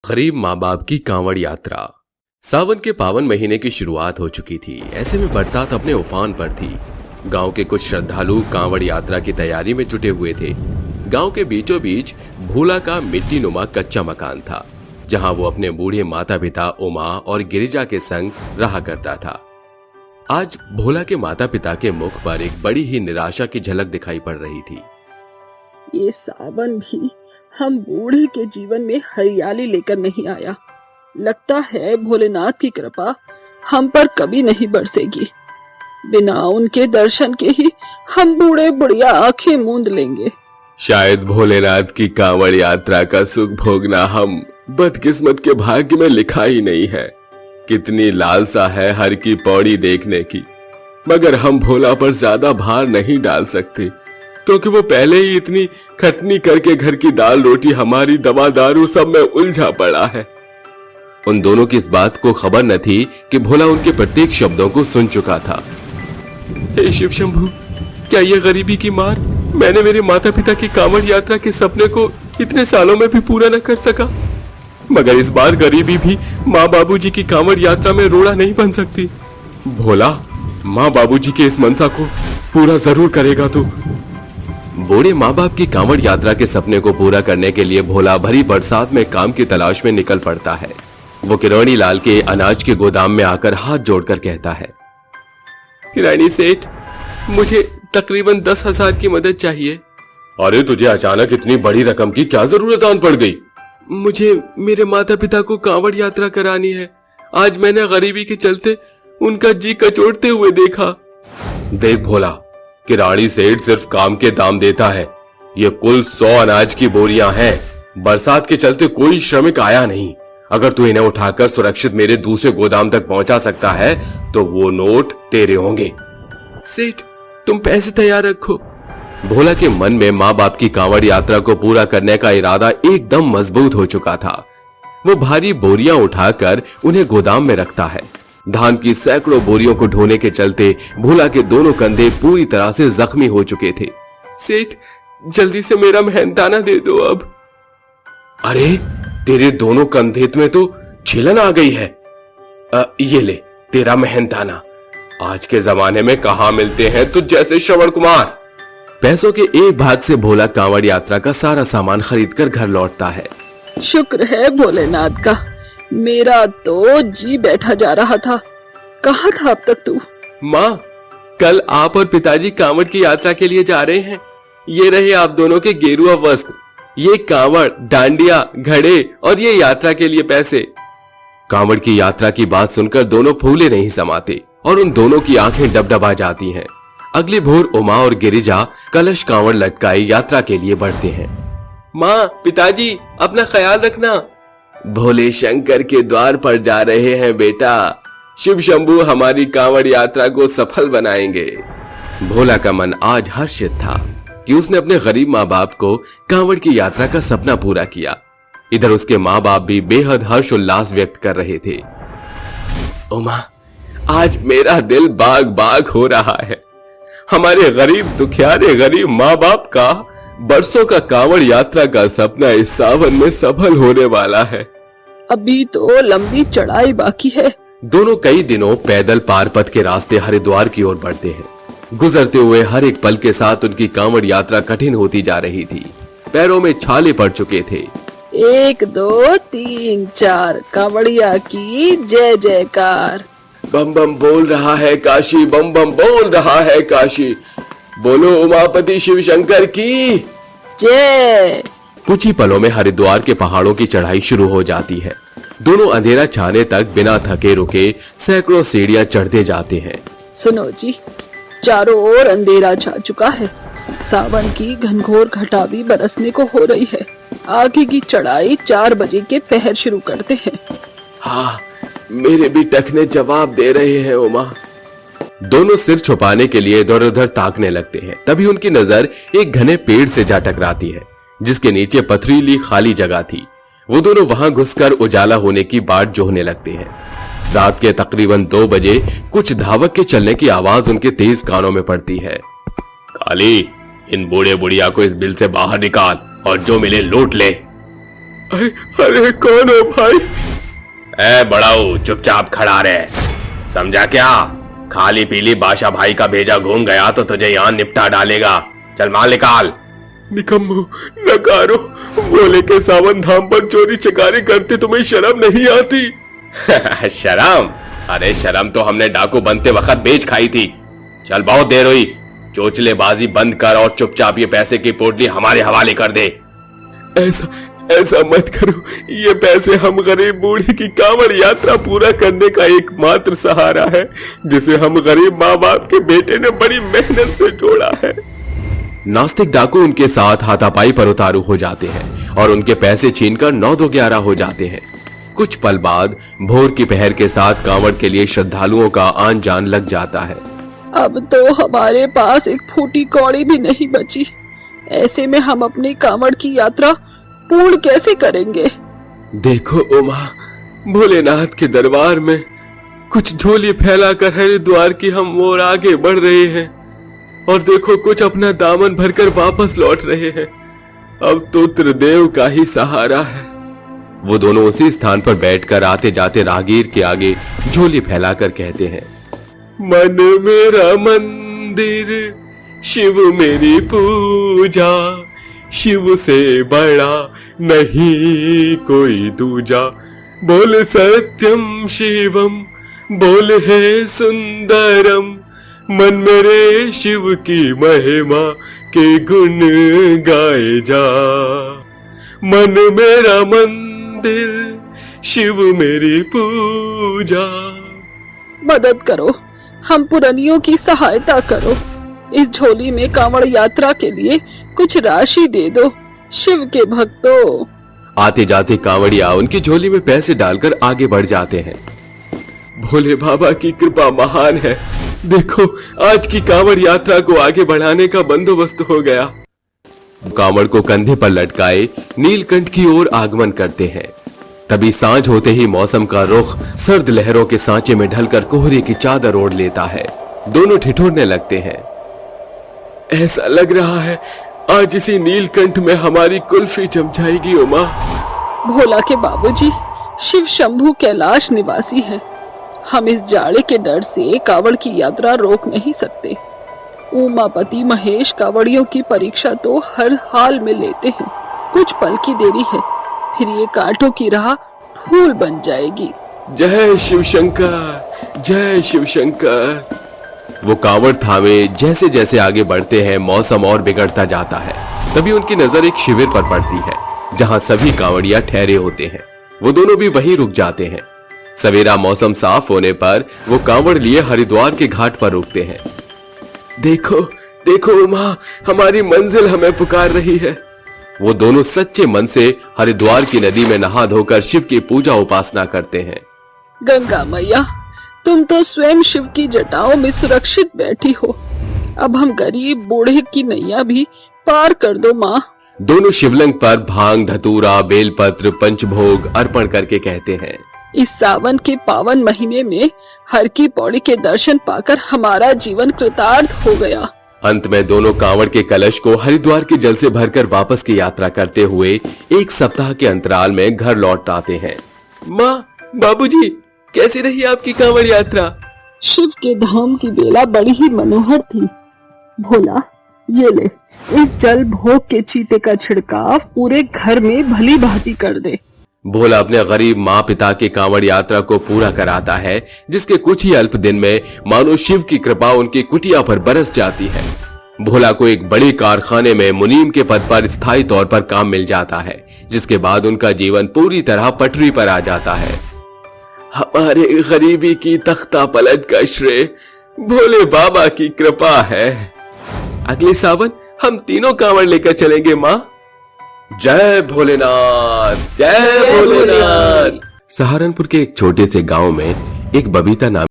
गरीब माँ बाप की कांवड़ यात्रा। सावन के पावन महीने की शुरुआत हो चुकी थी। ऐसे में बरसात अपने उफान पर थी। गांव के कुछ श्रद्धालु कांवड़ यात्रा की तैयारी में जुटे हुए थे। गांव के बीचों बीच भोला का मिट्टी नुमा कच्चा मकान था, जहां वो अपने बूढ़े माता पिता उमा और गिरिजा के संग रहा करता था। आज भोला के माता पिता के मुख पर एक बड़ी ही निराशा की झलक दिखाई पड़ रही थी। ये सावन भी हम बूढ़े के जीवन में हरियाली लेकर नहीं आया। लगता है भोलेनाथ की कृपा हम पर कभी नहीं बरसेगी। बिना उनके दर्शन के ही हम बूढ़े बुढ़िया आंखें मूंद लेंगे। शायद भोलेनाथ की कांवड़ यात्रा का सुख भोगना हम बदकिस्मत के भाग्य में लिखा ही नहीं है। कितनी लालसा है हर की पौड़ी देखने की, मगर हम भोला पर ज्यादा भार नहीं डाल सकते, क्योंकि वो पहले ही इतनी खटनी करके घर की दाल रोटी हमारी दवा दारू सब में उलझा पड़ा है। उन दोनों की इस बात को खबर न थी कि भोला उनके प्रत्येक शब्दों को सुन चुका था। हे शिव शंभू, क्या ये गरीबी की मार मैंने मेरे माता पिता की कांवड़ यात्रा के सपने को इतने सालों में भी पूरा न कर सका। मगर इस बार गरीबी भी माँ बाबूजी की कांवड़ यात्रा में रोड़ा नहीं बन सकती। भोला, माँ बाबूजी के इस मनसा को पूरा जरूर करेगा तू। बूढ़े माँ बाप की कांवड़ यात्रा के सपने को पूरा करने के लिए भोला भरी बरसात में काम की तलाश में निकल पड़ता है। वो किरानी लाल के अनाज के गोदाम में आकर हाथ जोड़कर कहता है, किरानी सेठ, मुझे तकरीबन 10,000 की मदद चाहिए। अरे तुझे अचानक इतनी बड़ी रकम की क्या जरूरत आन पड़ गई? मुझे मेरे माता पिता को कांवड़ यात्रा करानी है। आज मैंने गरीबी के चलते उनका जी कचोटते हुए देखा। देख भोला, किरानी सेठ सिर्फ काम के दाम देता है। ये कुल 100 अनाज की बोरियां हैं। बरसात के चलते कोई श्रमिक आया नहीं। अगर तू इन्हें उठाकर सुरक्षित मेरे दूसरे गोदाम तक पहुंचा सकता है तो वो नोट तेरे होंगे। सेठ, तुम पैसे तैयार रखो। भोला के मन में माँ बाप की कांवड़ यात्रा को पूरा करने का इरादा एकदम मजबूत हो चुका था। वो भारी बोरियां उठाकर उन्हें गोदाम में रखता है। धान की सैकड़ों बोरियों को ढोने के चलते भोला के दोनों कंधे पूरी तरह से जख्मी हो चुके थे। सेठ, जल्दी से मेरा मेहनताना दे दो अब। अरे, तेरे दोनों कंधे में तो छिलन आ गई है। ये ले तेरा मेहनताना। आज के जमाने में कहाँ मिलते हैं तुझ जैसे श्रवण कुमार। पैसों के एक भाग से भोला कांवड़ यात्रा का सारा सामान खरीदकर घर लौटता है। शुक्र है भोलेनाथ का, मेरा तो जी बैठा जा रहा था। कहाँ था अब तक तू? माँ, कल आप और पिताजी कांवड़ की यात्रा के लिए जा रहे हैं। ये रहे आप दोनों के गेरुआ वस्त्र, ये कांवड़, डांडिया, घड़े और ये यात्रा के लिए पैसे। कांवड़ की यात्रा की बात सुनकर दोनों फूले नहीं समाते और उन दोनों की आंखें डबडबा जाती हैं। अगली भोर उमा और गिरिजा कलश कांवड़ लटकाए यात्रा के लिए बढ़ते हैं। माँ, पिताजी, अपना ख्याल रखना। भोले शंकर के द्वार पर जा रहे हैं बेटा। शिव शंभू हमारी कांवड़ यात्रा को सफल बनाएंगे। भोला का मन आज हर्षित था कि उसने अपने गरीब माँ बाप को कांवड़ की यात्रा का सपना पूरा किया। इधर उसके माँ बाप भी बेहद हर्ष उल्लास व्यक्त कर रहे थे। उमा, आज मेरा दिल बाग बाग हो रहा है। हमारे गरीब दुखियारे गरीब माँ बाप का बरसों का कांवड़ यात्रा का सपना इस सावन में सफल होने वाला है। अभी तो लंबी चढ़ाई बाकी है। दोनों कई दिनों पैदल पारपथ के रास्ते हरिद्वार की ओर बढ़ते हैं। गुजरते हुए हर एक पल के साथ उनकी कांवड़ यात्रा कठिन होती जा रही थी। पैरों में छाले पड़ चुके थे। 1 2 3 4 कांवड़िया की जय जयकार। बम बम बोल रहा है काशी, बम बम बोल रहा है काशी। बोलो उमापति शिव शंकर की जय। कुछ ही पलों में हरिद्वार के पहाड़ों की चढ़ाई शुरू हो जाती है। दोनों अंधेरा छाने तक बिना थके रुके सैकड़ों सीढ़ियां चढ़ते जाते हैं। सुनो जी, चारों ओर अंधेरा छा चुका है। सावन की घनघोर घटा भी बरसने को हो रही है। आगे की चढ़ाई 4 बजे के पहर शुरू करते हैं। हाँ, मेरे भी टखने जवाब दे रहे हैं उमा। दोनों सिर छुपाने के लिए इधर उधर ताकने लगते हैं। तभी उनकी नजर एक घने पेड़ से जा टकराती है, जिसके नीचे पथरीली खाली जगह थी। वो दोनों वहां घुसकर उजाला होने की बाट जोहने लगते हैं। रात के तकरीबन 2 बजे कुछ धावक के चलने की आवाज उनके तेज कानों में पड़ती है। काली, इन बूढ़े बुढ़िया को इस बिल से बाहर निकाल और जो मिले लूट ले। अरे अरे कौन हो भाई? ए बड़ाऊ, चुपचाप खड़ा रहे। समझा क्या? खाली पीली बादशाह भाई का भेजा घूम गया तो तुझे यहाँ निपटा डालेगा। चल माल निकाल। निकम्मो, नकारो, भोले के सावन धाम पर चोरी चकारी करते तुम्हें शर्म नहीं आती? शर्म? अरे शर्म तो हमने डाकू बनते वक्त बेच खाई थी। चल बहुत देर हुई, चोचलेबाजी बंद कर और चुपचाप ये पैसे की पोटली हमारे हवाले कर दे। ऐसा ऐसा मत करो, ये पैसे हम गरीब बूढ़ी की कांवड़ यात्रा पूरा करने का एकमात्र सहारा है, जिसे हम गरीब माँ बाप के बेटे ने बड़ी मेहनत से जोड़ा है। नास्तिक डाकू उनके साथ हाथापाई पर उतारू हो जाते हैं और उनके पैसे छीनकर 9-2-11 हो जाते हैं। कुछ पल बाद भोर की पहर के साथ कांवड़ के लिए श्रद्धालुओं का आन जान लग जाता है। अब तो हमारे पास एक फूटी कौड़ी भी नहीं बची। ऐसे में हम अपनी कांवड़ की यात्रा पूर्ण कैसे करेंगे? देखो उमा, भोलेनाथ के दरबार में कुछ झोली फैलाकर हरिद्वार की हम ओर आगे बढ़ रहे हैं और देखो कुछ अपना दामन भरकर वापस लौट रहे हैं। अब तो त्रिदेव का ही सहारा है। वो दोनों उसी स्थान पर बैठकर आते जाते राहगीर के आगे झोली फैलाकर कहते हैं, मन मेरा मंदिर, शिव मेरी पूजा, शिव से बड़ा नहीं कोई दूजा, बोल सत्यम शिवम, बोल है सुंदरम, मन मेरे शिव की महिमा के गुण गाए जा। मन मेरा मंदिर, शिव मेरी पूजा। मदद करो, हम पुरानियों की सहायता करो। इस झोली में कांवड़ यात्रा के लिए कुछ राशि दे दो, शिव के भक्तों। आते जाते कांवड़िया उनकी झोली में पैसे डालकर आगे बढ़ जाते हैं। भोले बाबा की कृपा महान है। देखो आज की कांवड़ यात्रा को आगे बढ़ाने का बंदोबस्त हो गया। कांवड़ को कंधे पर लटकाए नीलकंठ की ओर आगमन करते हैं। तभी सांझ होते ही मौसम का रुख सर्द लहरों के सांचे में ढलकर कोहरे की चादर ओढ़ लेता है। दोनों ठिठुरने लगते हैं। ऐसा लग रहा है आज इसी नीलकंठ में हमारी कुल्फी जम जाएगी उमा। भोला के बाबूजी शिव शंभू कैलाश निवासी हैं। हम इस जाड़े के डर से कांवड़ की यात्रा रोक नहीं सकते। उमापति महेश कांवड़ियों की परीक्षा तो हर हाल में लेते हैं। कुछ पल की देरी है, फिर ये कांटों की राह फूल बन जाएगी। जय शिव शंकर, जय शिव शंकर। वो कांवड़ थामे जैसे जैसे आगे बढ़ते हैं मौसम और बिगड़ता जाता है। तभी उनकी नजर एक शिविर पर पड़ती है जहां सभी कांवड़िया ठहरे होते हैं। वो दोनों भी वहीं रुक जाते हैं। सवेरा मौसम साफ होने पर वो कांवड़ लिए हरिद्वार के घाट पर रुकते हैं। देखो देखो उमा, हमारी मंजिल हमें पुकार रही है। वो दोनों सच्चे मन से हरिद्वार की नदी में नहा धोकर शिव की पूजा उपासना करते हैं। गंगा मैया, तुम तो स्वयं शिव की जटाओं में सुरक्षित बैठी हो। अब हम गरीब बूढ़े की नैया भी पार कर दो माँ। दोनों शिवलिंग पर भांग, धतूरा, बेलपत्र, पंचभोग अर्पण करके कहते हैं, इस सावन के पावन महीने में हर की पौड़ी के दर्शन पाकर हमारा जीवन कृतार्थ हो गया। अंत में दोनों कांवड़ के कलश को हरिद्वार के जल से भरकर वापस की यात्रा करते हुए 1 सप्ताह के अंतराल में घर लौट आते हैं। माँ, बाबूजी, कैसी रही आपकी कांवड़ यात्रा? शिव के धाम की बेला बड़ी ही मनोहर थी। भोला, ये ले, इस जल भोग के चीते का छिड़काव पूरे घर में भली भांति कर दे। भोला अपने गरीब माँ पिता की कांवड़ यात्रा को पूरा कराता है, जिसके कुछ ही अल्प दिन में मानो शिव की कृपा उनकी कुटिया पर बरस जाती है। भोला को एक बड़े कारखाने में मुनीम के पद पर स्थायी तौर पर काम मिल जाता है, जिसके बाद उनका जीवन पूरी तरह पटरी पर आ जाता है। हमारे गरीबी की तख्ता पलट का श्रेय भोले बाबा की कृपा है। अगले सावन हम तीनों कांवड़ लेकर चलेंगे माँ। जय भोलेनाथ, जय भोलेनाथ। सहारनपुर के एक छोटे से गांव में एक बबीता नाम